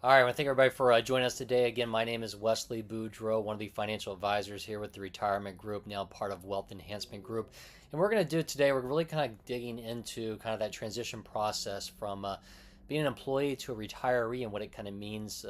All right, I want to thank everybody for joining us today. Again, my name is Wesley Boudreau, one of the financial advisors here with the Retirement Group, now part of Wealth Enhancement Group. And we're going to do today, we're really kind of digging into kind of that transition process from being an employee to a retiree and what it kind of means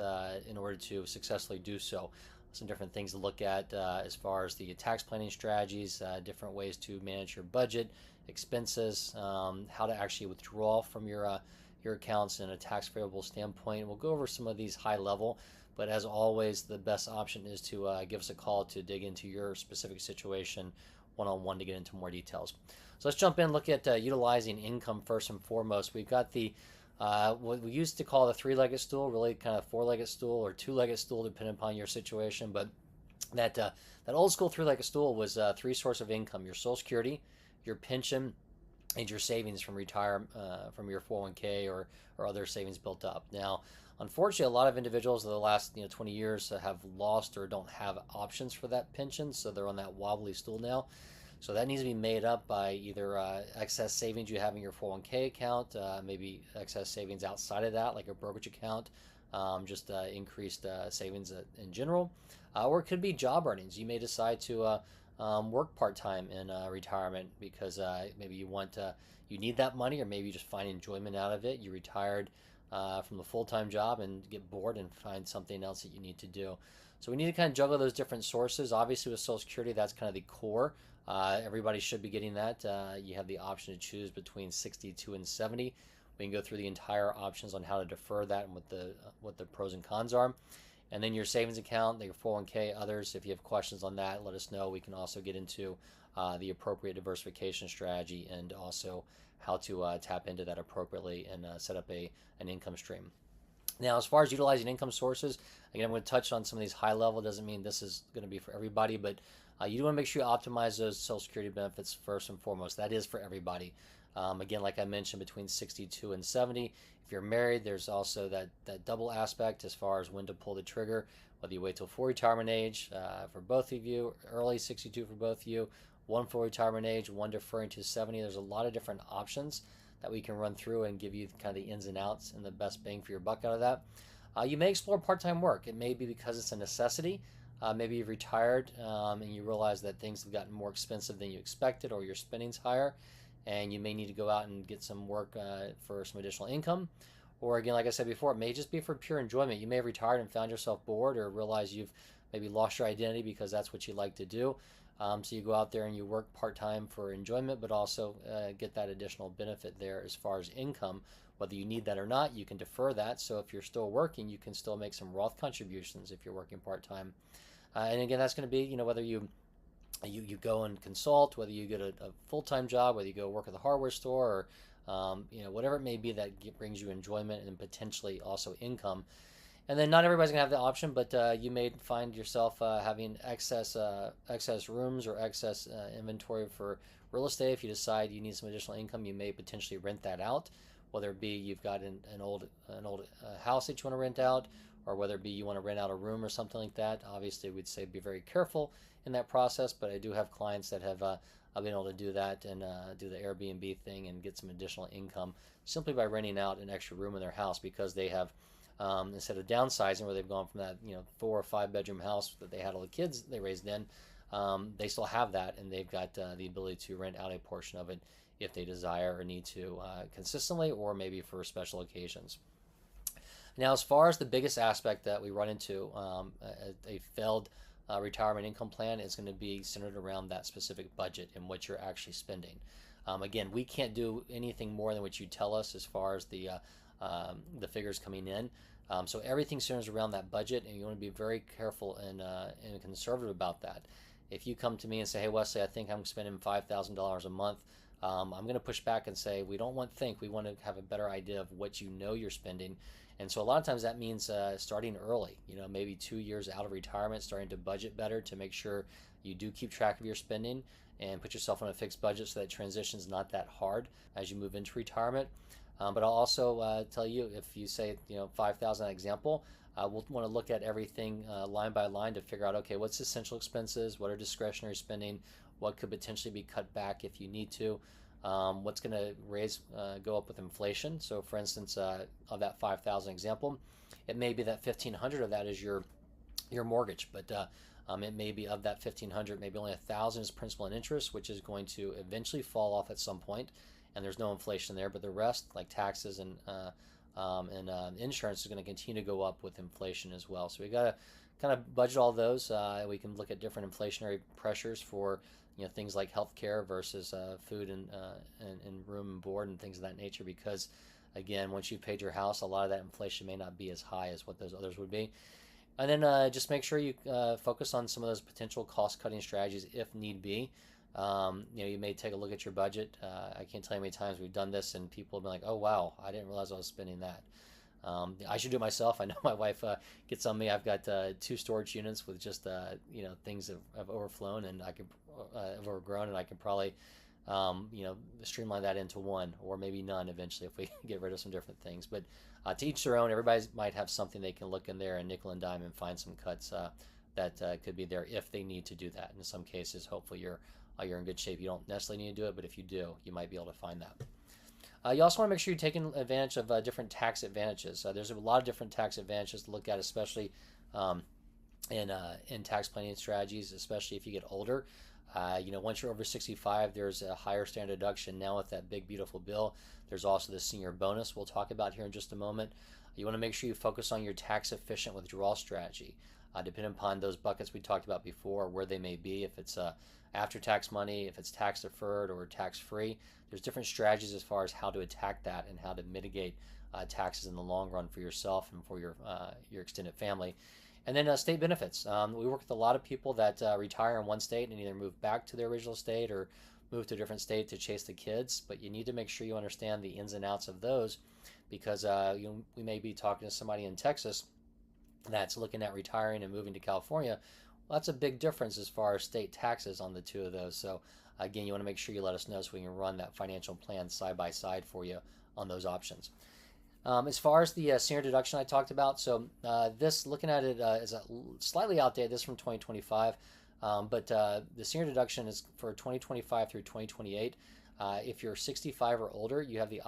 in order to successfully do so. Some different things to look at as far as the tax planning strategies, different ways to manage your budget, expenses, how to actually withdraw from your accounts in a tax favorable standpoint. We'll go over some of these high level, but as always, the best option is to give us a call to dig into your specific situation one-on-one to get into more details. So let's jump in, look at utilizing income first and foremost. We've got the what we used to call the three-legged stool, really kind of four-legged stool or two-legged stool, depending upon your situation. But that old school three-legged stool was three sources of income: your Social Security, your pension, and your savings from from your 401k or other savings built up. Now, unfortunately, a lot of individuals in the last 20 years have lost or don't have options for that pension, so they're on that wobbly stool now. So that needs to be made up by either excess savings you have in your 401k account, maybe excess savings outside of that, like a brokerage account, just increased savings in general, or it could be job earnings. You may decide to work part-time in retirement because maybe you need that money, or maybe you just find enjoyment out of it. You retired from the full-time job and get bored and find something else that you need to do. So we need to kind of juggle those different sources. Obviously, with Social Security, that's kind of the core. Everybody should be getting that. You have the option to choose between 62 and 70. We can go through the entire options on how to defer that and what the pros and cons are. And then your savings account, your 401k, others. If you have questions on that, let us know. We can also get into the appropriate diversification strategy and also how to tap into that appropriately and set up an income stream. Now, as far as utilizing income sources, again, I'm going to touch on some of these high level. Doesn't mean this is going to be for everybody, but you do want to make sure you optimize those Social Security benefits first and foremost. That is for everybody. Again, like I mentioned, between 62 and 70. If you're married, there's also that double aspect as far as when to pull the trigger, whether you wait till full retirement age for both of you, early 62 for both of you, one full retirement age, one deferring to 70. There's a lot of different options that we can run through and give you kind of the ins and outs and the best bang for your buck out of that. You may explore part-time work. It may be because it's a necessity. Maybe you've retired and you realize that things have gotten more expensive than you expected, or your spending's higher, and you may need to go out and get some work for some additional income. Or again, like I said before, it may just be for pure enjoyment. You may have retired and found yourself bored, or realize you've maybe lost your identity because that's what you like to do. So you go out there and you work part-time for enjoyment, but also get that additional benefit there as far as income. Whether you need that or not, you can defer that. So if you're still working, you can still make some Roth contributions if you're working part-time. And again, that's going to be, whether you go and consult, whether you get a full-time job, whether you go work at the hardware store, or whatever it may be that brings you enjoyment and potentially also income. And then not everybody's gonna have the option, but you may find yourself having excess rooms or excess inventory for real estate. If you decide you need some additional income, you may potentially rent that out. Whether it be you've got an old house that you want to rent out, or whether it be you want to rent out a room or something like that. Obviously, we'd say be very careful in that process. But I do have clients that have been able to do that and do the Airbnb thing and get some additional income simply by renting out an extra room in their house, because they have instead of downsizing, where they've gone from that 4 or 5 bedroom house that they had all the kids they raised in, they still have that, and they've got the ability to rent out a portion of it if they desire or need to consistently, or maybe for special occasions. Now, as far as the biggest aspect that we run into a failed retirement income plan, is going to be centered around that specific budget and what you're actually spending. Again, we can't do anything more than what you tell us as far as the figures coming in. So everything centers around that budget, and you want to be very careful and conservative about that. If you come to me and say, "Hey, Wesley, I think I'm spending $5,000 a month," I'm going to push back and say, we don't want to think. We want to have a better idea of what you're spending. And so a lot of times that means starting early, maybe 2 years out of retirement, starting to budget better to make sure you do keep track of your spending and put yourself on a fixed budget so that transition is not that hard as you move into retirement. But I'll also tell you, if you say, 5,000 example, we'll want to look at everything line by line to figure out, okay, what's essential expenses, what are discretionary spending, what could potentially be cut back if you need to, what's going to go up with inflation. So for instance, of that 5,000 example, It may be that 1,500 of that is your mortgage, but it may be of that 1,500, maybe only 1,000 is principal and interest, which is going to eventually fall off at some point, and there's no inflation there. But the rest, like taxes and insurance, is going to continue to go up with inflation as well. So we got to kind of budget all those. We can look at different inflationary pressures for things like healthcare versus food and room and board and things of that nature, because again, once you've paid your house, a lot of that inflation may not be as high as what those others would be. And then just make sure you focus on some of those potential cost-cutting strategies if need be. You may take a look at your budget. I can't tell you how many times we've done this, and people have been like, "Oh wow, I didn't realize I was spending that." I should do it myself. I know my wife gets on me. I've got 2 storage units with just things that have overflown, and I can have overgrown, and I can probably streamline that into one or maybe none eventually if we get rid of some different things. But to each their own. Everybody might have something they can look in there and nickel and dime and find some cuts that could be there if they need to do that. In some cases, hopefully you're in good shape. You don't necessarily need to do it, but if you do, you might be able to find that. You also want to make sure you're taking advantage of different tax advantages. There's a lot of different tax advantages to look at, especially in tax planning strategies, especially if you get older. Once you're over 65, there's a higher standard deduction. Now with that big, beautiful bill, there's also the senior bonus we'll talk about here in just a moment. You want to make sure you focus on your tax-efficient withdrawal strategy. Depending upon those buckets we talked about before, where they may be, if it's after-tax money, if it's tax-deferred or tax-free, there's different strategies as far as how to attack that and how to mitigate taxes in the long run for yourself and for your extended family. And then state benefits. We work with a lot of people that retire in one state and either move back to their original state or move to a different state to chase the kids. But you need to make sure you understand the ins and outs of those, because we may be talking to somebody in Texas that's looking at retiring and moving to California. Well, that's a big difference as far as state taxes on the two of those. So again, you want to make sure you let us know so we can run that financial plan side by side for you on those options. As far as the senior deduction I talked about, so this, looking at it, is a slightly outdated. This is from 2025, but the senior deduction is for 2025 through 2028. If you're 65 or older, you have the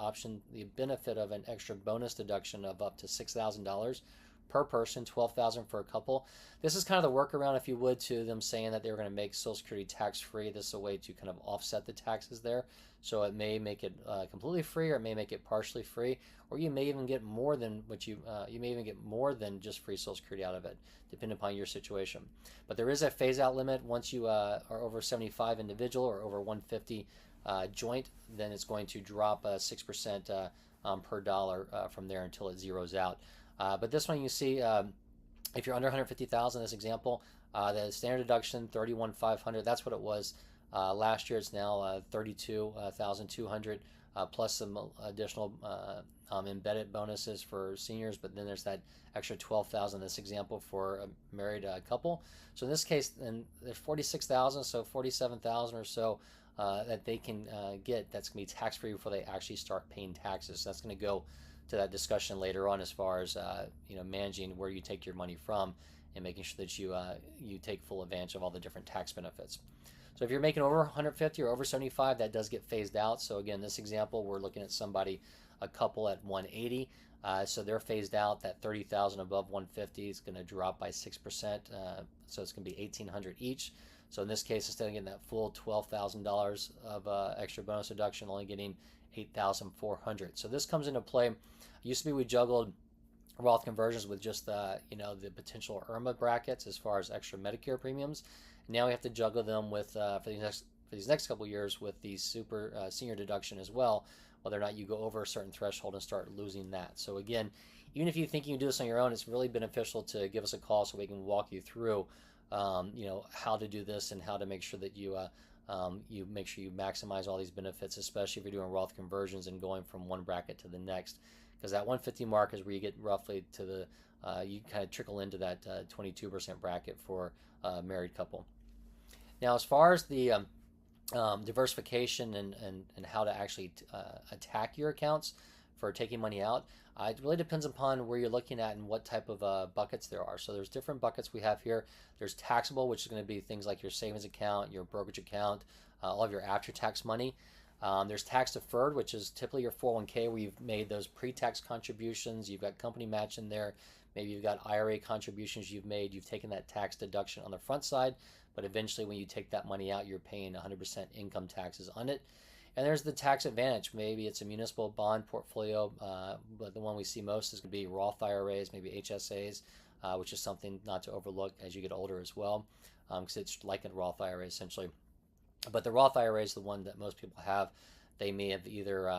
benefit of an extra bonus deduction of up to $6,000 per person, $12,000 for a couple. This is kind of the workaround, if you would, to them saying that they were going to make Social Security tax-free. This is a way to kind of offset the taxes there. So it may make it completely free, or it may make it partially free, or you may even get more than you may even get more than just free Social Security out of it, depending upon your situation. But there is a phase-out limit. Once you are over 75 individual or over 150 joint, then it's going to drop 6% per dollar from there until it zeroes out. But this one you see, if you're under 150,000, this example, the standard deduction 31,500. That's what it was last year. It's now 32,200 plus some additional embedded bonuses for seniors. But then there's that extra 12,000 in this example for a married couple. So in this case, then there's 46,000, so 47,000 or so that they can get. That's going to be tax free before they actually start paying taxes. So that's going to go to that discussion later on as far as managing where you take your money from and making sure that you take full advantage of all the different tax benefits. So if you're making over 150 or over 75, that does get phased out. So again, this example, we're looking at a couple at 180. So they're phased out. That 30,000 above 150 is going to drop by 6%. So it's going to be 1,800 each. So in this case, instead of getting that full $12,000 of extra bonus deduction, only getting 8,400. So this comes into play. Used to be we juggled Roth conversions with just the potential IRMA brackets as far as extra Medicare premiums. Now we have to juggle them with for these next couple of years with the super senior deduction as well, whether or not you go over a certain threshold and start losing that. So again, even if you think you can do this on your own, it's really beneficial to give us a call so we can walk you through how to do this and how to make sure that you make sure you maximize all these benefits, especially if you're doing Roth conversions and going from one bracket to the next, because that 150 mark is where you get roughly to the you kind of trickle into that 22% bracket for a married couple. Now, as far as the diversification and how to actually attack your accounts for taking money out, it really depends upon where you're looking at and what type of buckets there are. So there's different buckets we have here. There's taxable, which is going to be things like your savings account, your brokerage account, all of your after-tax money. There's tax deferred, which is typically your 401k, where you've made those pre-tax contributions. You've got company match in there. Maybe you've got IRA contributions you've made, you've taken that tax deduction on the front side, but eventually when you take that money out, you're paying 100% income taxes on it. And there's the tax advantage. Maybe it's a municipal bond portfolio, but the one we see most is going to be Roth IRAs, maybe HSAs, which is something not to overlook as you get older as well, because it's like a Roth IRA essentially. But the Roth IRA is the one that most people have. They may have either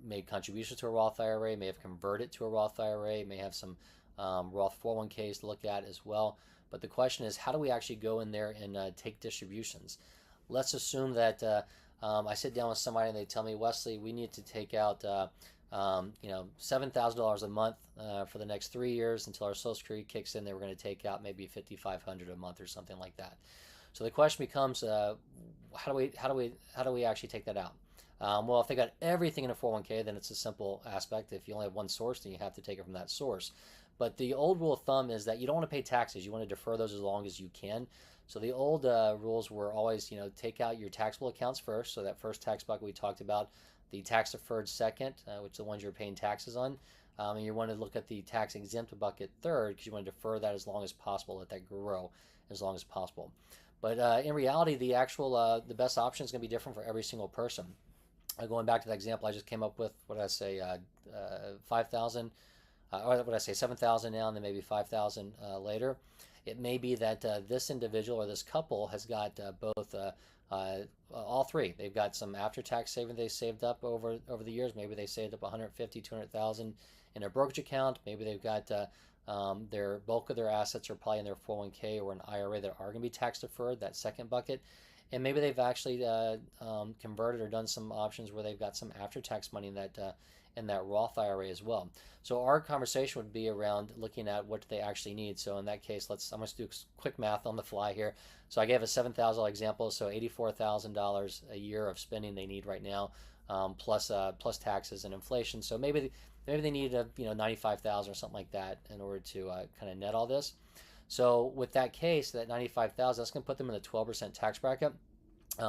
made contributions to a Roth IRA, may have converted to a Roth IRA, may have some Roth 401ks to look at as well. But the question is, how do we actually go in there and take distributions? Let's assume that I sit down with somebody and they tell me, Wesley, we need to take out $7,000 a month for the next 3 years until our Social Security kicks in. They were going to take out maybe $5,500 a month or something like that. So the question becomes, how do we actually take that out? Well, if they got everything in a 401k, then it's a simple aspect. If you only have one source, then you have to take it from that source. But the old rule of thumb is that you don't want to pay taxes. You want to defer those as long as you can. So the old rules were always, take out your taxable accounts first. So that first tax bucket we talked about, the tax deferred second, which are the ones you're paying taxes on. And you want to look at the tax exempt bucket third because you want to defer that as long as possible, let that grow as long as possible. But in reality, the best option is going to be different for every single person. Going back to that example I just came up with, what did I say, 5,000, or what did I say, 7,000 now, and then maybe 5,000 later. It may be that this individual or this couple has got both all three. They've got some after-tax savings they saved up over the years. Maybe they saved up 150, 200,000 in a brokerage account. Maybe they've got their bulk of their assets are probably in their 401k or an IRA that are going to be tax deferred, that second bucket. And maybe they've actually converted or done some options where they've got some after-tax money in that Roth IRA as well. So our conversation would be around looking at what do they actually need. So in that case, I'm going to do quick math on the fly here. So I gave a $7,000 example. So $84,000 a year of spending they need right now, plus taxes and inflation. So maybe they need $95,000 or something like that in order to kind of net all this. So with that case, that $95,000, that's going to put them in the 12% tax bracket.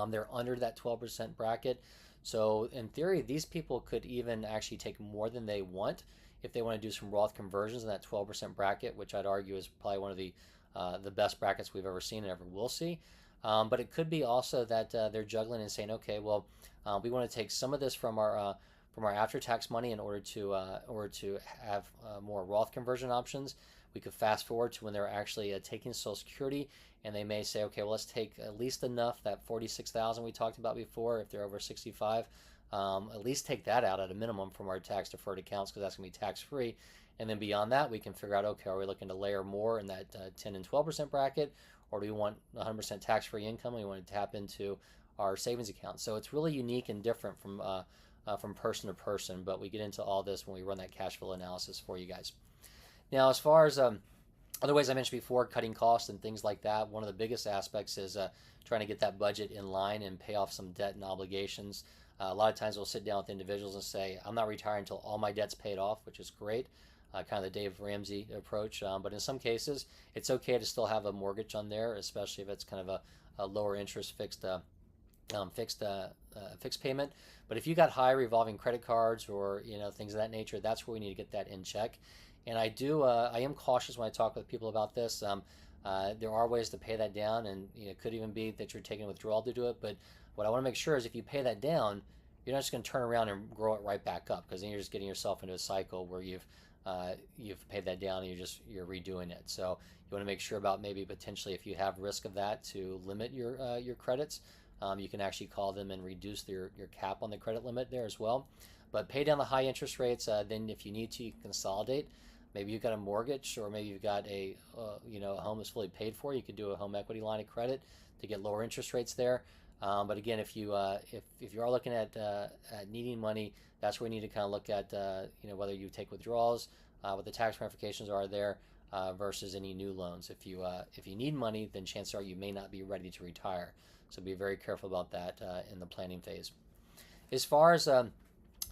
They're under that 12% bracket. So in theory, these people could even actually take more than they want if they want to do some Roth conversions in that 12% bracket, which I'd argue is probably one of the best brackets we've ever seen and ever will see. But it could be also that they're juggling and saying, okay, well, we want to take some of this from our after-tax money in order to have more Roth conversion options. We could fast forward to when they're actually taking Social Security, and they may say, okay, well, let's take at least enough, that 46,000 we talked about before, if they're over 65, at least take that out at a minimum from our tax deferred accounts because that's going to be tax free. And then beyond that, we can figure out, okay, are we looking to layer more in that 10 and 12% bracket, or do we want 100% tax free income and we want to tap into our savings account? So it's really unique and different from person to person, but we get into all this when we run that cash flow analysis for you guys. Now, as far as other ways I mentioned before, cutting costs and things like that, one of the biggest aspects is trying to get that budget in line and pay off some debt and obligations. A lot of times we'll sit down with individuals and say, I'm not retiring until all my debt's paid off, which is great, kind of the Dave Ramsey approach. But in some cases, it's okay to still have a mortgage on there, especially if it's kind of a lower interest fixed payment. But if you got high revolving credit cards or things of that nature, that's where we need to get that in check. And I am cautious when I talk with people about this. There are ways to pay that down, and it could even be that you're taking a withdrawal to do it. But what I want to make sure is if you pay that down, you're not just going to turn around and grow it right back up, because then you're just getting yourself into a cycle where you've paid that down and you're redoing it. So you want to make sure about maybe potentially if you have risk of that to limit your credits. You can actually call them and reduce your cap on the credit limit there as well. But pay down the high interest rates. Then if you need to, you can consolidate. Maybe you've got a mortgage, or maybe you've got a home that's fully paid for. You could do a home equity line of credit to get lower interest rates there. But again, if you are looking at needing money, that's where you need to kind of look at whether you take withdrawals, what the tax ramifications are there, versus any new loans. If you need money, then chances are you may not be ready to retire. So be very careful about that in the planning phase. As far as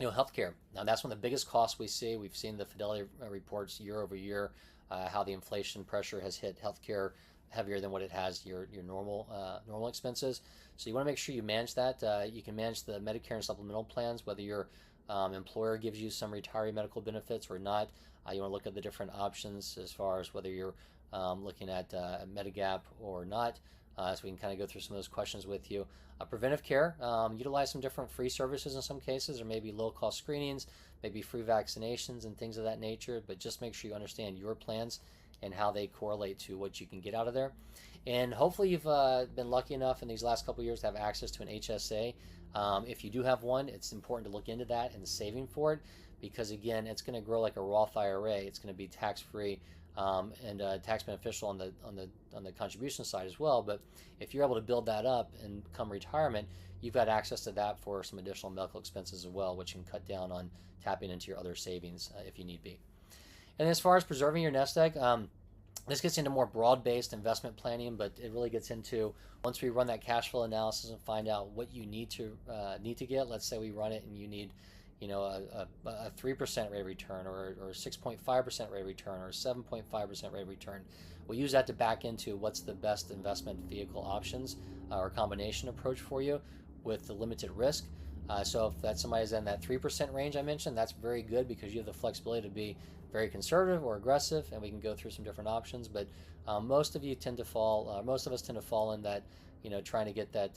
healthcare. Now that's one of the biggest costs we see. We've seen the Fidelity reports year over year, how the inflation pressure has hit healthcare heavier than what it has your normal expenses. So you want to make sure you manage that. You can manage the Medicare and supplemental plans, whether you're employer gives you some retiree medical benefits or not. You want to look at the different options as far as whether you're looking at Medigap or not. So we can kind of go through some of those questions with you. Preventive care, utilize some different free services in some cases, or maybe low-cost screenings, maybe free vaccinations and things of that nature, but just make sure you understand your plans and how they correlate to what you can get out of there. And hopefully you've been lucky enough in these last couple of years to have access to an HSA. If you do have one, it's important to look into that and saving for it, because again, it's going to grow like a Roth IRA. It's going to be tax-free and tax beneficial on the contribution side as well. But if you're able to build that up and come retirement, you've got access to that for some additional medical expenses as well, which can cut down on tapping into your other savings if you need be. And as far as preserving your nest egg, this gets into more broad-based investment planning, but it really gets into, once we run that cash flow analysis and find out what you need to get. Let's say we run it and you need, a 3% rate of return, or 6.5% rate of return, or 7.5% rate of return. We'll use that to back into what's the best investment vehicle options or combination approach for you with the limited risk. So if that somebody's in that 3% range I mentioned, that's very good, because you have the flexibility to be very conservative or aggressive, and we can go through some different options. But most of us tend to fall in that, trying to get that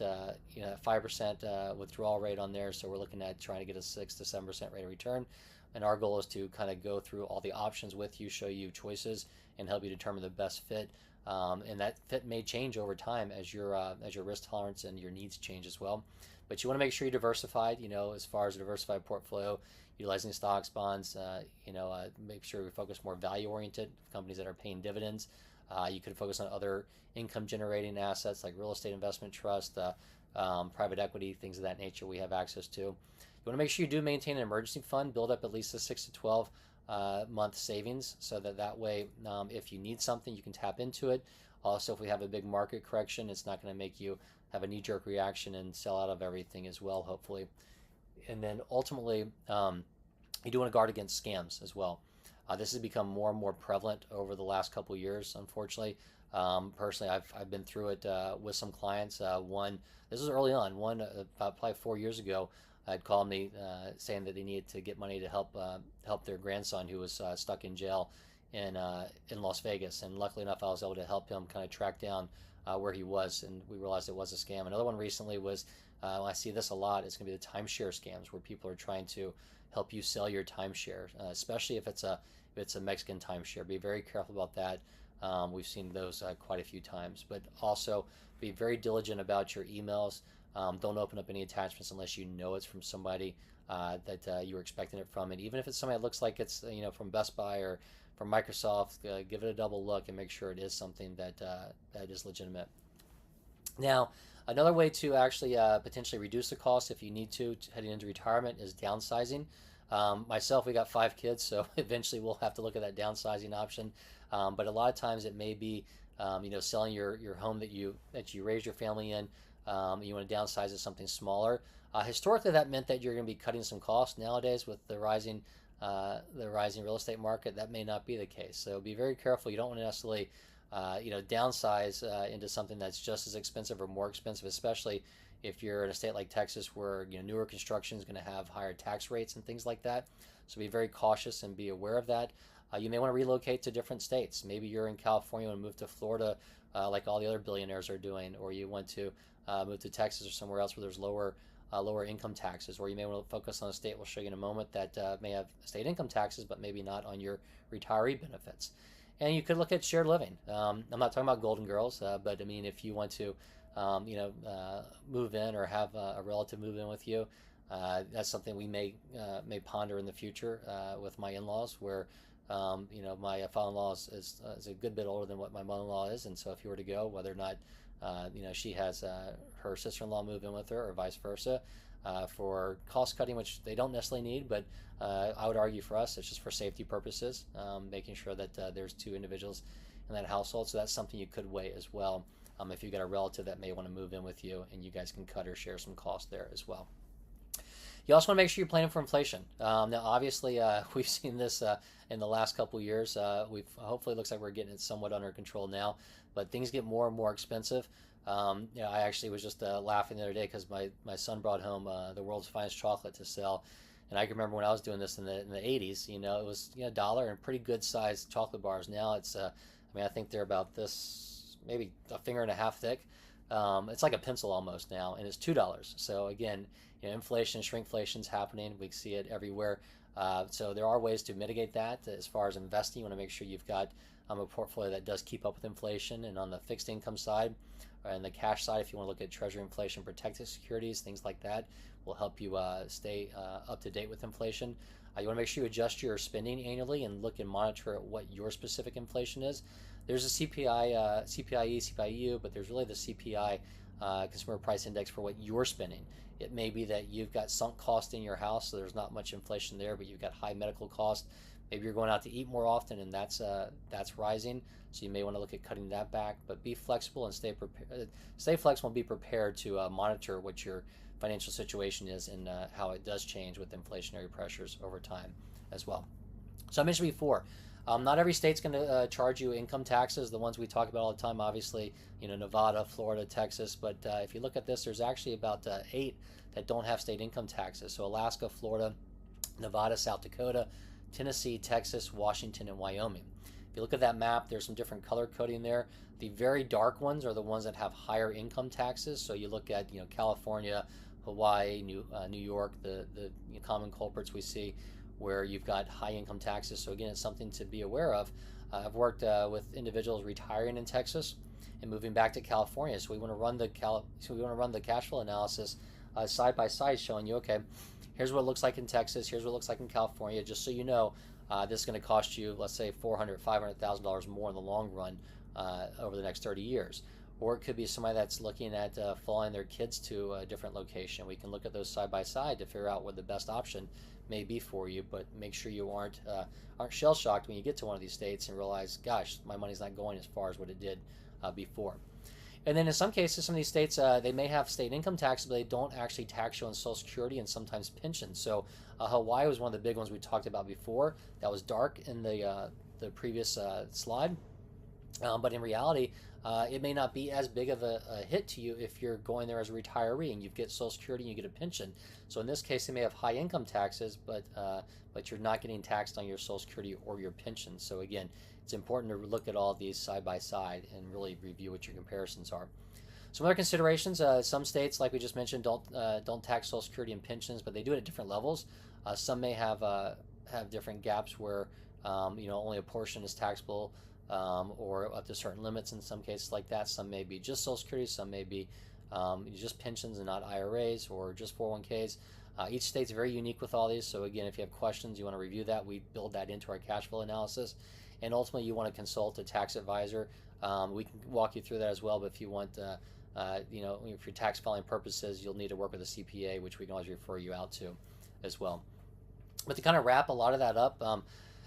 5% withdrawal rate on there. So we're looking at trying to get a 6 to 7% rate of return. And our goal is to kind of go through all the options with you, show you choices, and help you determine the best fit. And that fit may change over time as your risk tolerance and your needs change as well. But you want to make sure you're diversified, as far as a diversified portfolio, utilizing stocks, bonds, make sure we focus more value-oriented, companies that are paying dividends. You could focus on other income-generating assets like real estate investment trust, private equity, things of that nature we have access to. You want to make sure you do maintain an emergency fund, build up at least a 6 to 12 month savings, so that way if you need something, you can tap into it. Also, if we have a big market correction, it's not going to make you have a knee-jerk reaction and sell out of everything as well, hopefully. And then ultimately, you do want to guard against scams as well. This has become more and more prevalent over the last couple of years, unfortunately. Personally, I've been through it with some clients. This was early on. One, about probably 4 years ago, had called me saying that they needed to get money to help their grandson who was stuck in jail in Las Vegas. And luckily enough, I was able to help him kind of track down where he was, and we realized it was a scam. Another one recently was, I see this a lot, it's going to be the timeshare scams, where people are trying to help you sell your timeshare, especially if it's a Mexican timeshare. Be very careful about that. We've seen those quite a few times. But also be very diligent about your emails. Don't open up any attachments unless you know it's from somebody that you were expecting it from. And even if it's somebody that looks like it's from Best Buy or from Microsoft, give it a double look and make sure it is something that is legitimate. Now, another way to actually potentially reduce the cost if you need to heading into retirement is downsizing. Myself, we got 5 kids, so eventually we'll have to look at that downsizing option. But a lot of times it may be, selling your home that you raised your family in. You want to downsize to something smaller. Historically, that meant that you're going to be cutting some costs. Nowadays, with the rising real estate market, that may not be the case. So be very careful. You don't want to necessarily downsize into something that's just as expensive or more expensive, especially if you're in a state like Texas where newer construction is going to have higher tax rates and things like that. So be very cautious and be aware of that. You may want to relocate to different states. Maybe you're in California and move to Florida like all the other billionaires are doing, or you want to move to Texas or somewhere else where there's lower income taxes, or you may want to focus on a state we'll show you in a moment that may have state income taxes but maybe not on your retiree benefits. And you could look at shared living. I'm not talking about Golden Girls, but I mean, if you want to move in or have a relative move in with you, that's something we may ponder in the future with my in-laws, where my father-in-law is a good bit older than what my mother-in-law is, and so if you were to go, whether or not she has her sister-in-law move in with her or vice versa, for cost cutting, which they don't necessarily need, but I would argue for us it's just for safety purposes, making sure that there's 2 individuals in that household. So that's something you could weigh as well, if you've got a relative that may want to move in with you, and you guys can cut or share some cost there as well. You also want to make sure you're planning for inflation. Now, obviously, we've seen this in the last couple years. Hopefully, it looks like we're getting it somewhat under control now, but things get more and more expensive. I actually was just laughing the other day because my son brought home the world's finest chocolate to sell, And I can remember when I was doing this in the 80s, you know, it was, you know, a dollar and pretty good sized chocolate bars. Now it's, I mean, I think they're about this, maybe a finger and a half thick. It's like a pencil almost now, and it's $2. So again, you know, inflation, shrinkflation's happening. We see it everywhere. So there are ways to mitigate that. As far as investing, you want to make sure you've got a portfolio that does keep up with inflation. And on the fixed income side, and the cash side, if you want to look at Treasury inflation protected securities, things like that will help you stay up to date with inflation. You want to make sure you adjust your spending annually and look and monitor at what your specific inflation is. There's a CPI, CPIE, CPIU, but there's really the CPI, Consumer Price Index, for what you're spending. It may be that you've got sunk cost in your house, so there's not much inflation there, but you've got high medical cost. Maybe you're going out to eat more often, and that's rising. So you may want to look at cutting that back. But be flexible and stay prepared. Stay flexible and be prepared to monitor what your financial situation is and how it does change with inflationary pressures over time as well. So I mentioned before, not every state's going to charge you income taxes. The ones we talk about all the time, obviously, you know, Nevada, Florida, Texas. But if you look at this, there's actually about 8 that don't have state income taxes. So Alaska, Florida, Nevada, South Dakota, Tennessee, Texas, Washington, and Wyoming. If you look at that map, there's some different color coding there. The very dark ones are the ones that have higher income taxes. So you look at, you know, California, Hawaii, New York, the common culprits we see where you've got high income taxes. So again, it's something to be aware of. I've worked with individuals retiring in Texas and moving back to California. So we want to run the cash flow analysis side by side, showing you, okay, here's what it looks like in Texas, here's what it looks like in California, just so you know, this is going to cost you, let's say, $400,000, $500,000 more in the long run over the next 30 years. Or it could be somebody that's looking at following their kids to a different location. We can look at those side by side to figure out what the best option may be for you, but make sure you aren't shell-shocked when you get to one of these states and realize, gosh, my money's not going as far as what it did before. And then in some cases, some of these states, they may have state income tax, but they don't actually tax you on Social Security and sometimes pensions. So Hawaii was one of the big ones we talked about before. That was dark in the previous slide. But in reality, it may not be as big of a hit to you if you're going there as a retiree and you get Social Security and you get a pension. So in this case, they may have high income taxes, but you're not getting taxed on your Social Security or your pension. So again, it's important to look at all of these side by side and really review what your comparisons are. Some other considerations: some states, like we just mentioned, don't tax Social Security and pensions, but they do it at different levels. Some may have different gaps where you know, only a portion is taxable. Or up to certain limits in some cases like that. Some may be just Social Security, some may be just pensions and not IRAs, or just 401ks. Each state's very unique with all these, so again, if you have questions, you want to review that, we build that into our cash flow analysis. And ultimately, you want to consult a tax advisor. We can walk you through that as well, but if you want, you know, for tax filing purposes, you'll need to work with a CPA, which we can always refer you out to as well. But to kind of wrap a lot of that up,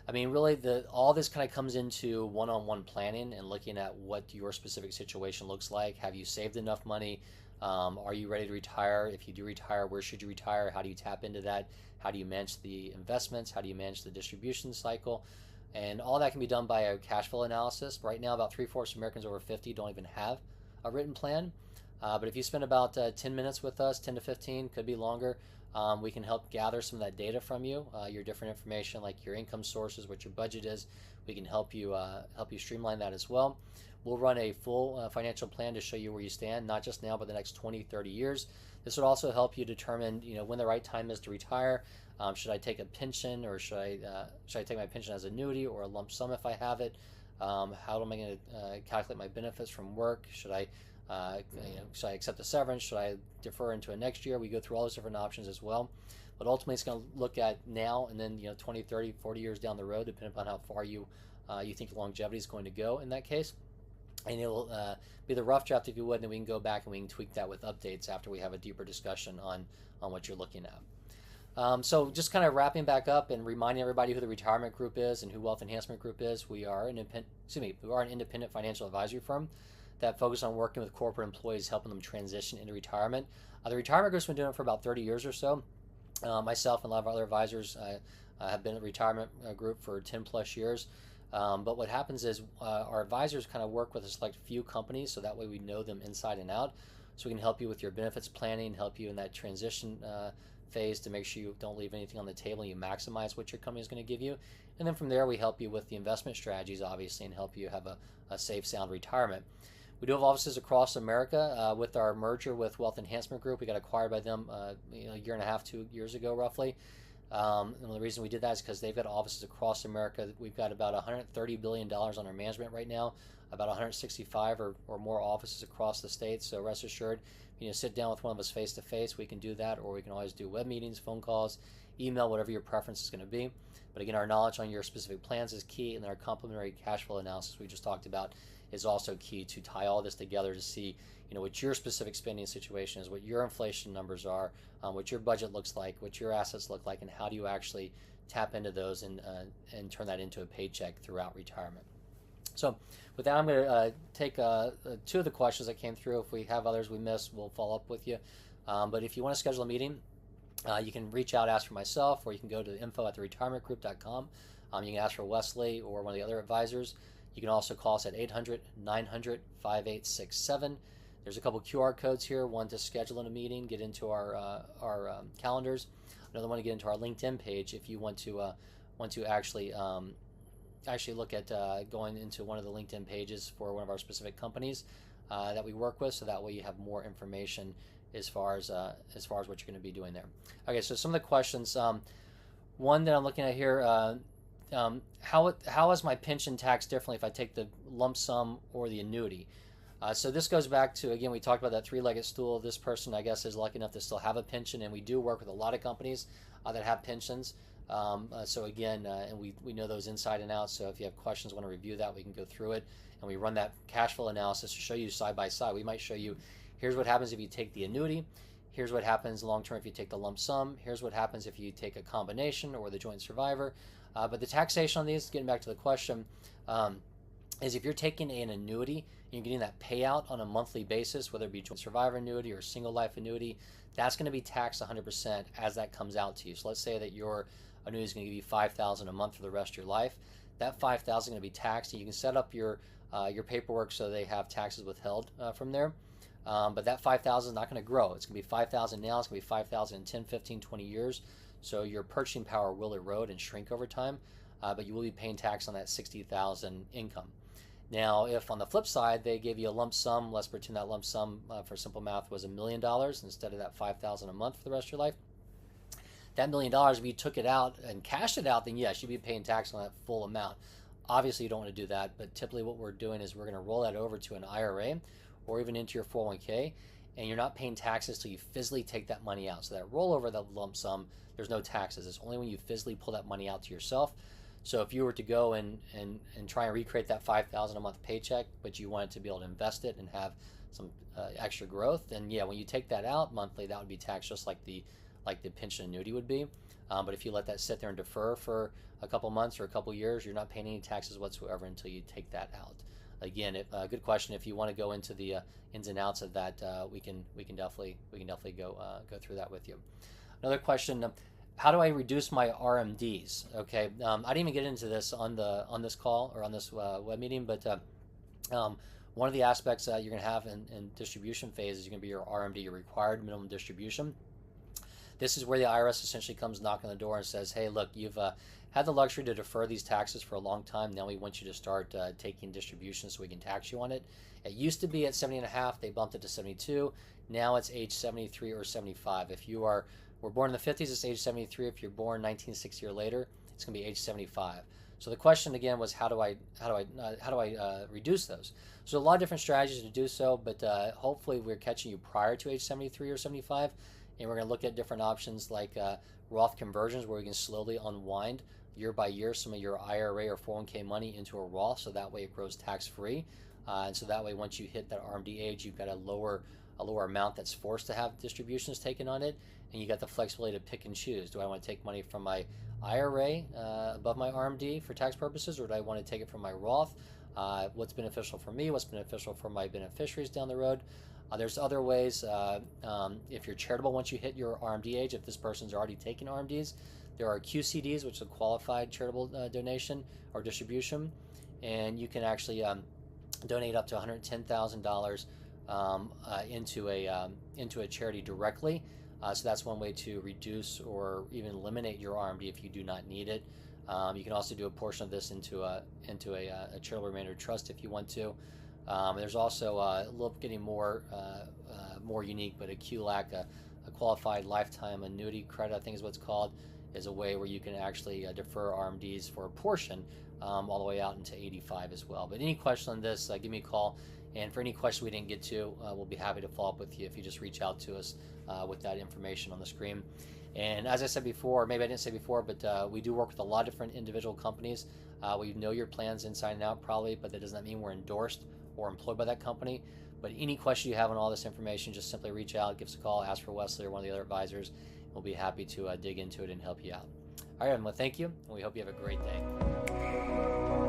I mean, really, all this kind of comes into one-on-one planning and looking at what your specific situation looks like. Have you saved enough money? Are you ready to retire? If you do retire, where should you retire? How do you tap into that? How do you manage the investments? How do you manage the distribution cycle? And all that can be done by a cash flow analysis. Right now, about 3/4 of Americans over 50 don't even have a written plan. But if you spend about 10 minutes with us, 10 to 15, could be longer, we can help gather some of that data from you, your different information like your income sources, what your budget is. We can help you streamline that as well. We'll run a full financial plan to show you where you stand, not just now, but the next 20, 30 years. This would also help you determine, you know, when the right time is to retire. Should I take a pension, or should I take my pension as annuity or a lump sum if I have it? How am I going to calculate my benefits from work? Should I should I accept a severance? Should I defer into a next year? We go through all those different options as well. But ultimately, it's going to look at now and then, 20, 30, 40 years down the road, depending upon how far you think longevity is going to go in that case. And it'll be the rough draft, if you would, and then we can go back and we can tweak that with updates after we have a deeper discussion on what you're looking at. So just kind of wrapping back up and reminding everybody who the Retirement Group is and who Wealth Enhancement Group is. We are an independent financial advisory firm that focus on working with corporate employees, helping them transition into retirement. The Retirement Group's been doing it for about 30 years or so. Myself and a lot of other advisors have been at the Retirement Group for 10 plus years. But what happens is our advisors kind of work with a select few companies, so that way we know them inside and out. So we can help you with your benefits planning, help you in that transition phase to make sure you don't leave anything on the table and you maximize what your company is going to give you. And then from there, we help you with the investment strategies, obviously, and help you have a safe, sound retirement. We do have offices across America. With our merger with Wealth Enhancement Group, we got acquired by them a year and a half, 2 years ago, roughly. And the reason we did that is because they've got offices across America. We've got about $130 billion on our management right now, about 165 or more offices across the state. So rest assured, sit down with one of us face to face, we can do that, or we can always do web meetings, phone calls, email, whatever your preference is going to be. But again, our knowledge on your specific plans is key, and our complementary cash flow analysis we just talked about is also key to tie all this together to see what your specific spending situation is, what your inflation numbers are, what your budget looks like, what your assets look like, and how do you actually tap into those and turn that into a paycheck throughout retirement. So with that, I'm going to take 2 of the questions that came through. If we have others we missed, we'll follow up with you. But if you want to schedule a meeting, you can reach out, ask for myself, or you can go to info@theretirementgroup.com. You can ask for Wesley or one of the other advisors. You can also call us at 800-900-5867. There's a couple QR codes here, one to schedule in a meeting, get into our calendars, another one to get into our LinkedIn page if you want to actually look at going into one of the LinkedIn pages for one of our specific companies that we work with, so that way you have more information as far as what you're going to be doing there. Okay, so some of the questions. One that I'm looking at here, how is my pension taxed differently if I take the lump sum or the annuity? So this goes back to, again, we talked about that three-legged stool. This person, I guess, is lucky enough to still have a pension, and we do work with a lot of companies that have pensions. So again, and we know those inside and out, so if you have questions, want to review that, we can go through it, and we run that cash flow analysis to show you side by side. We might show you, here's what happens if you take the annuity, here's what happens long term if you take the lump sum, here's what happens if you take a combination or the joint survivor. But the taxation on these, getting back to the question, is if you're taking an annuity, you're getting that payout on a monthly basis, whether it be joint survivor annuity or single life annuity, that's going to be taxed 100% as that comes out to you. So let's say that your annuity is going to give you $5,000 a month for the rest of your life. That $5,000 is going to be taxed, and you can set up your paperwork so they have taxes withheld from there. But that $5,000 is not going to grow. It's going to be $5,000 now. It's going to be $5,000 in 10, 15, 20 years. So your purchasing power will erode and shrink over time, but you will be paying tax on that $60,000 income. Now, if on the flip side they gave you a lump sum, let's pretend that lump sum for simple math was $1 million instead of that $5,000 a month for the rest of your life. That $1 million, if you took it out and cashed it out, then yes, you'd be paying tax on that full amount. Obviously, you don't want to do that, but typically what we're doing is we're going to roll that over to an IRA or even into your 401k, and you're not paying taxes till you physically take that money out. So that rollover, that lump sum, there's no taxes. It's only when you physically pull that money out to yourself. So if you were to go and try and recreate that $5,000 a month paycheck, but you wanted to be able to invest it and have some extra growth, then yeah, when you take that out monthly, that would be taxed just like the pension annuity would be. But if you let that sit there and defer for a couple months or a couple years, you're not paying any taxes whatsoever until you take that out. Again, good question. If you want to go into the ins and outs of that, we can definitely go through that with you. Another question. How do I reduce my RMDs? Okay, I didn't even get into this on this call or on this web meeting, but one of the aspects that you're going to have in distribution phase is going to be your RMD, your required minimum distribution. This is where the IRS essentially comes knocking on the door and says, hey, look, you've had the luxury to defer these taxes for a long time. Now we want you to start taking distributions so we can tax you on it. It used to be at 70.5. They bumped it to 72. Now it's age 73 or 75. If you were born in the 50s, it's age 73. If you're born 1960 or later, it's going to be age 75. So the question again was, how do I reduce those? So a lot of different strategies to do so, but hopefully we're catching you prior to age 73 or 75, and we're going to look at different options like Roth conversions, where we can slowly unwind year by year some of your IRA or 401k money into a Roth, so that way it grows tax-free, and so that way once you hit that RMD age, you've got a lower amount that's forced to have distributions taken on it, and you got the flexibility to pick and choose. Do I want to take money from my IRA above my RMD for tax purposes, or do I want to take it from my Roth? What's beneficial for me? What's beneficial for my beneficiaries down the road? There's other ways. If you're charitable, once you hit your RMD age, if this person's already taking RMDs, there are QCDs, which is a qualified charitable donation or distribution, and you can actually donate up to $110,000 into a charity directly. So that's one way to reduce or even eliminate your RMD if you do not need it. You can also do a portion of this into a charitable remainder trust if you want to. There's also a little getting more unique, but a QLAC, a qualified lifetime annuity credit, I think is what it's called, is a way where you can actually defer RMDs for a portion all the way out into 85 as well. But any question on this, give me a call. And for any question we didn't get to, we'll be happy to follow up with you if you just reach out to us with that information on the screen. And as I said before, maybe I didn't say before, but we do work with a lot of different individual companies. We know your plans inside and out probably, but that doesn't mean we're endorsed or employed by that company. But any question you have on all this information, just simply reach out, give us a call, ask for Wesley or one of the other advisors. We'll be happy to dig into it and help you out. All right, well, thank you, and we hope you have a great day.